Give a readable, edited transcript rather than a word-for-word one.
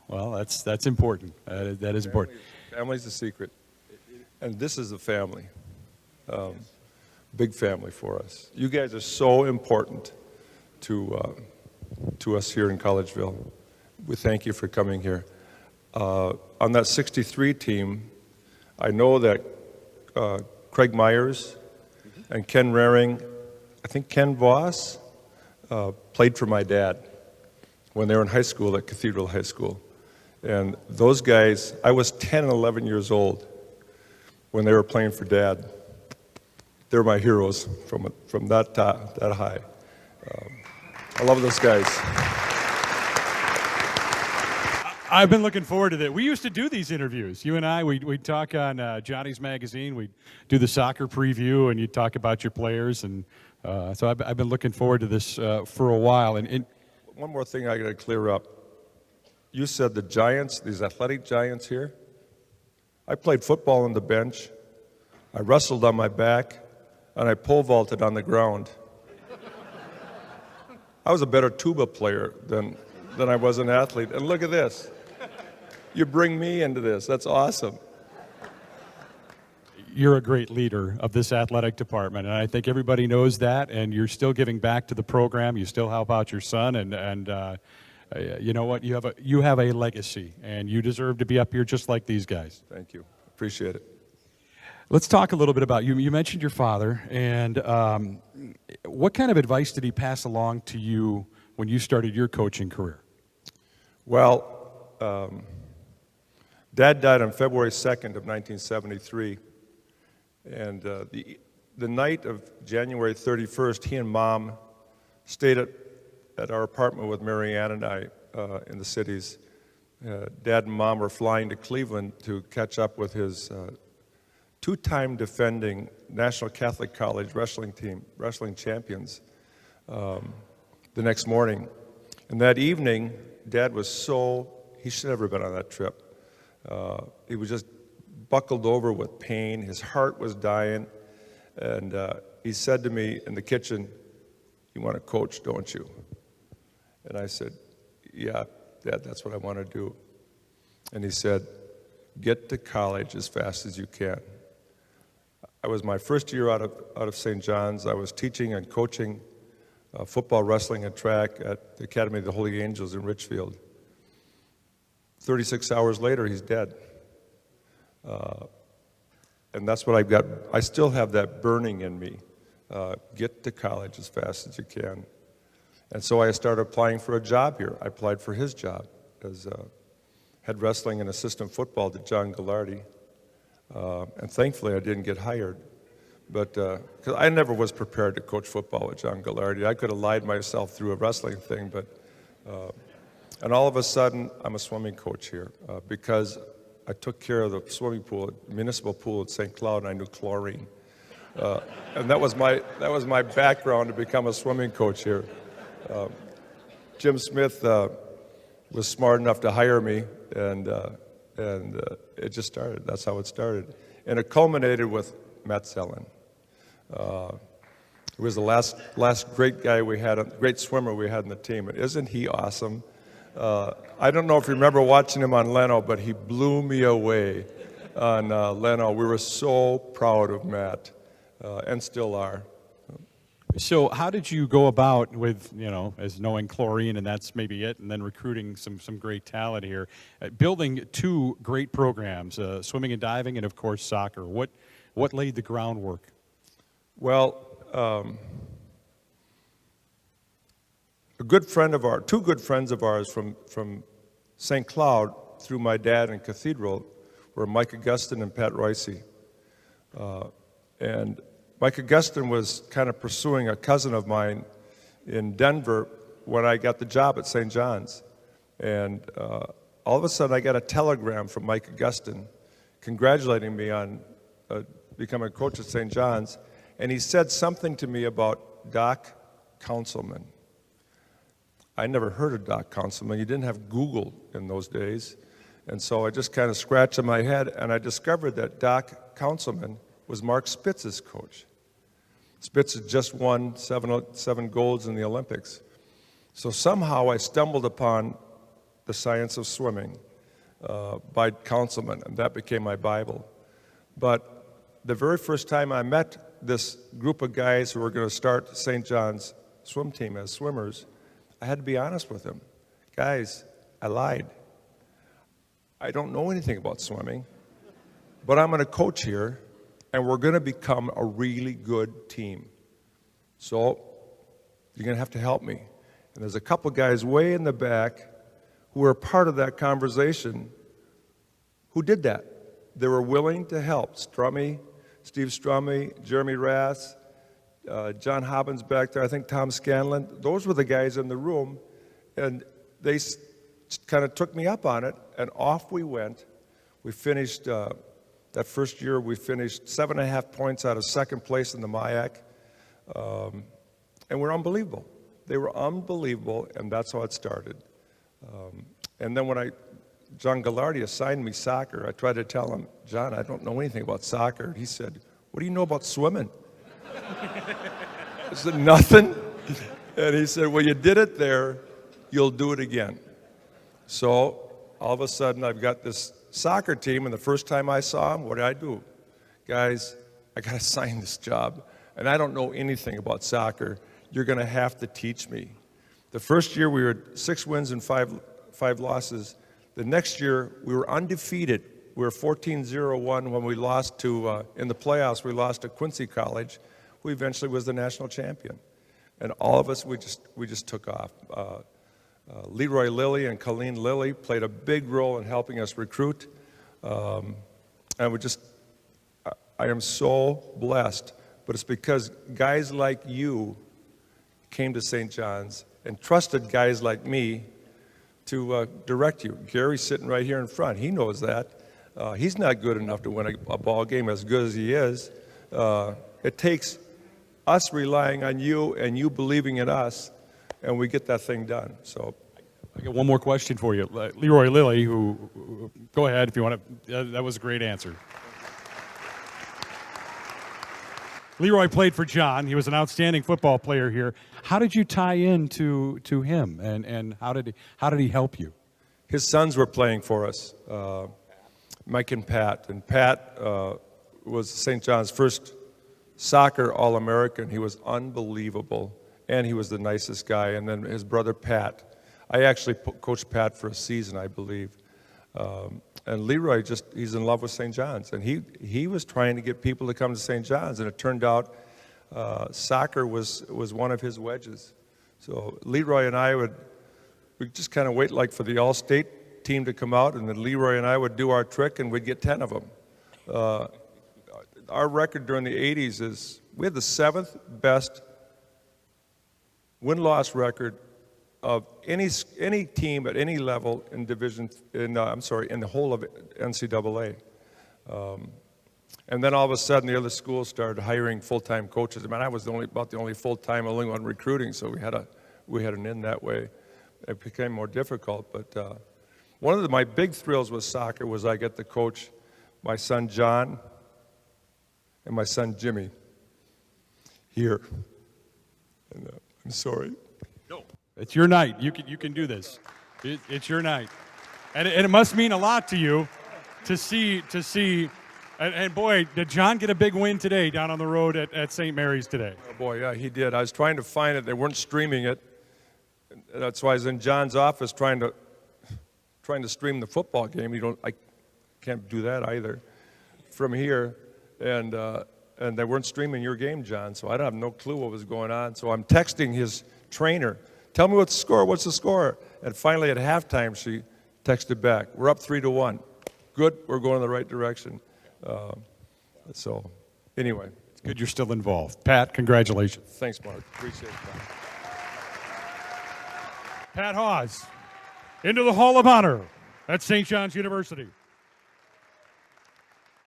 Well, that's important. That is important. Family's the secret. And this is a family. Big family for us. You guys are so important to us here in Collegeville. We thank you for coming here. On that 63 team, I know that Craig Myers and Ken Raring, I think Ken Voss, played for my dad when they were in high school at Cathedral High School. And those guys, I was 10 and 11 years old when they were playing for Dad. They're my heroes from that high. I love those guys. I've been looking forward to that. We used to do these interviews. You and I, we'd talk on Johnnies magazine. We'd do the soccer preview, and you'd talk about your players. And so I've been looking forward to this for a while. And one more thing I got to clear up. You said the giants, these athletic giants here. I played football on the bench. I wrestled on my back, and I pole vaulted on the ground. I was a better tuba player than I was an athlete. And look at this. You bring me into this. That's awesome. You're a great leader of this athletic department, and I think everybody knows that, and you're still giving back to the program. You still help out your son, and you know what? You have a legacy, and you deserve to be up here just like these guys. Thank you. Appreciate it. Let's talk a little bit about you. You mentioned your father, and what kind of advice did he pass along to you when you started your coaching career? Well, Dad died on February 2nd of 1973, and the night of January 31st, he and Mom stayed at our apartment with Mary Ann and I in the cities. Dad and Mom were flying to Cleveland to catch up with his two-time defending National Catholic College wrestling team, wrestling champions, the next morning. And that evening, Dad was he should have never been on that trip. He was just buckled over with pain. His heart was dying. And he said to me in the kitchen, "You want to coach, don't you?" And I said, "Yeah, Dad, that's what I want to do." And he said, "Get to college as fast as you can." I was my first year out of St. John's. I was teaching and coaching football, wrestling, and track at the Academy of the Holy Angels in Richfield. 36 hours later, he's dead. And that's what I've got. I still have that burning in me. Get to college as fast as you can. And so I started applying for a job here. I applied for his job as head wrestling and assistant football to John Gallardi. And thankfully, I didn't get hired. But because I never was prepared to coach football with John Gallardi. I could have lied myself through a wrestling thing, but and all of a sudden, I'm a swimming coach here because I took care of the swimming pool, municipal pool at St. Cloud, and I knew chlorine. And that was my background to become a swimming coach here. Jim Smith was smart enough to hire me, and it just started. That's how it started. And it culminated with Matt Zellen. He was the last great guy we had, great swimmer we had in the team. And isn't he awesome? I don't know if you remember watching him on Leno, but he blew me away on Leno. We were so proud of Matt, and still are. So how did you go about with, as knowing chlorine, and that's maybe it, and then recruiting some great talent here, building two great programs, swimming and diving, and of course soccer. What laid the groundwork? Well, two good friends of ours from St. Cloud through my dad in Cathedral were Mike Augustin and Pat Royce. And Mike Augustin was kind of pursuing a cousin of mine in Denver when I got the job at St. John's. And all of a sudden I got a telegram from Mike Augustin congratulating me on becoming a coach at St. John's. And he said something to me about Doc Councilman. I never heard of Doc Councilman. You didn't have Google in those days. And so I just kind of scratched in my head, and I discovered that Doc Councilman was Mark Spitz's coach. Spitz had just won seven golds in the Olympics. So somehow I stumbled upon The Science of Swimming by Councilman, and that became my Bible. But the very first time I met this group of guys who were going to start St. John's swim team as swimmers, I had to be honest with them. Guys, I lied. I don't know anything about swimming, but I'm going to coach here, and we're going to become a really good team. So you're going to have to help me. And there's a couple guys way in the back who were part of that conversation who did that. They were willing to help. Steve Strummy, Jeremy Rath, John Hobbins back there, I think Tom Scanlon. Those were the guys in the room, and they kind of took me up on it, and off we went. We finished, that first year, we finished 7.5 points out of second place in the MIAC, and we're unbelievable. They were unbelievable, and that's how it started. And then when John Gallardi assigned me soccer, I tried to tell him, John, I don't know anything about soccer. He said, what do you know about swimming? I said, nothing. And he said, well, you did it there, you'll do it again. So all of a sudden, I've got this soccer team, and the first time I saw them, what did I do? Guys, I got to sign this job, and I don't know anything about soccer. You're going to have to teach me. The first year, we were 6 wins and 5 losses. The next year, we were undefeated. We were 14-0-1 when we lost to, in the playoffs, we lost to Quincy College, who eventually was the national champion. And all of us, we just took off. Leroy Lilly and Colleen Lilly played a big role in helping us recruit. And I am so blessed, but it's because guys like you came to St. John's and trusted guys like me to direct you. Gary's sitting right here in front. He knows that. He's not good enough to win a ball game as good as he is. It takes us relying on you and you believing in us, and we get that thing done. So, I got one more question for you. Leroy Lilly, who, go ahead if you want to, that was a great answer. Leroy played for John. He was an outstanding football player here. How did you tie in to him, and how did he help you? His sons were playing for us, Mike and Pat. And Pat was St. John's first soccer All-American. He was unbelievable, and he was the nicest guy. And then his brother Pat. I actually coached Pat for a season, I believe. And Leroy he's in love with St. John's. And he was trying to get people to come to St. John's, and it turned out soccer was one of his wedges. So Leroy and I we'd just kind of wait like for the all-state team to come out, and then Leroy and I would do our trick, and we'd get 10 of them. Our record during the 80s is we had the 7th best win-loss record of any team at any level in the whole of NCAA. And then all of a sudden, the other schools started hiring full-time coaches. I mean, I was about the only full-time, only one recruiting, so we had an in that way. It became more difficult, but one of my big thrills with soccer was I get to coach my son John and my son Jimmy here. And I'm sorry. No, it's your night. You can do this. It's your night, and it must mean a lot to you to see. And boy, did John get a big win today down on the road at St. Mary's today. Oh boy, yeah, he did. I was trying to find it. They weren't streaming it. That's why I was in John's office trying to stream the football game. I can't do that either from here. And they weren't streaming your game, John, so I have no clue what was going on. So I'm texting his trainer, tell me what's the score? And finally at halftime, she texted back, we're up 3-1. Good, we're going in the right direction. So anyway. It's good you're still involved. Pat, congratulations. Thanks, Mark. Appreciate it. Pat Haws into the Hall of Honor at St. John's University.